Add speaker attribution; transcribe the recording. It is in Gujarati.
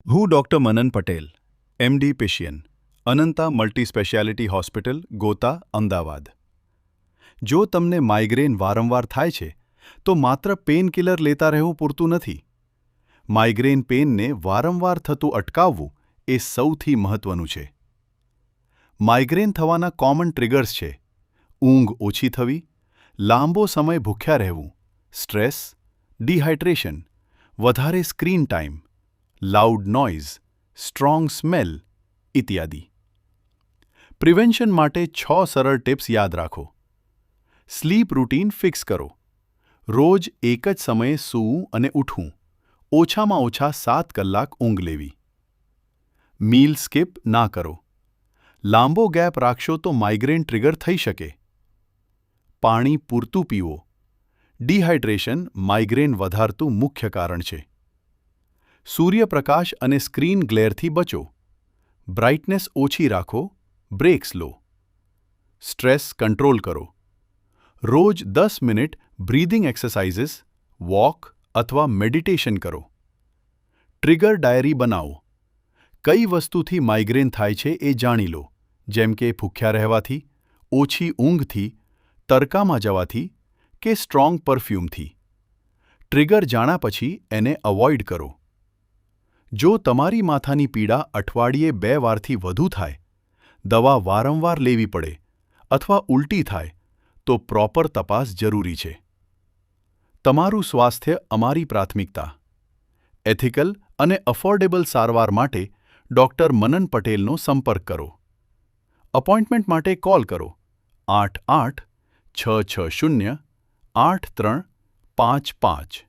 Speaker 1: હું doctor Manan Patel, MD physician, Ananta multi speciality hospital, Gota, Ahmedabad. જો તમને માઇગ્રેન વારંવાર થાય છે, તો માત્ર પેનકિલર લેતા રહેવું પૂરતું નથી. માઇગ્રેન પેનને વારંવાર થતું અટકાવવું એ સૌથી મહત્વનું છે. માઇગ્રેન થવાના કોમન ટ્રિગર્સ છે: ઊંઘ ઓછી થવી, લાંબો સમય ભૂખ્યા રહેવું, સ્ટ્રેસ, ડિહાઇડ્રેશન, વધારે screen time, loud noise, strong smell ઇત્યાદિ. પ્રિવેન્શન માટે 6 સરળ ટિપ્સ યાદ રાખો. સ્લીપ રૂટીન ફિક્સ કરો. રોજ એક જ સમયે સૂવું અને ઉઠવું. ઓછામાં ઓછા 7 કલાક ઊંઘ લેવી. મીલ સ્કીપ ના કરો. લાંબો ગેપ રાખશો તો માઇગ્રેન ટ્રિગર થઈ શકે. પાણી પૂરતું પીવો. ડિહાઇડ્રેશન માઇગ્રેન વધારતું મુખ્ય કારણ છે. સૂર્યપ્રકાશ અને સ્ક્રીન ગ્લેરથી બચો. બ્રાઇટનેસ ઓછી રાખો, બ્રેક્સ લો. સ્ટ્રેસ કંટ્રોલ કરો. રોજ 10 મિનિટ બ્રીથિંગ એક્સરસાઇઝીસ, વોક અથવા મેડિટેશન કરો. ટ્રિગર ડાયરી બનાવો. કઈ વસ્તુથી માઇગ્રેન થાય છે એ જાણી લો, જેમ કે ભૂખ્યા રહેવાથી, ઓછી ઊંઘથી, તડકામાં જવાથી કે સ્ટ્રોંગ પરફ્યુમથી. ટ્રિગર જાણ્યા પછી એને અવોઇડ કરો. જો તમારી માથાની પીડા અઠવાડિયે 2 વારથી વધુ થાય, દવા વારંવાર લેવી પડે અથવા ઉલટી થાય, તો પ્રોપર તપાસ જરૂરી છે. તમારું સ્વાસ્થ્ય અમારી પ્રાથમિકતા. એથિકલ અને અફોર્ડેબલ સારવાર માટે ડૉક્ટર મનન પટેલનો સંપર્ક કરો. અપોઇન્ટમેન્ટ માટે કોલ કરો 88-660-8355.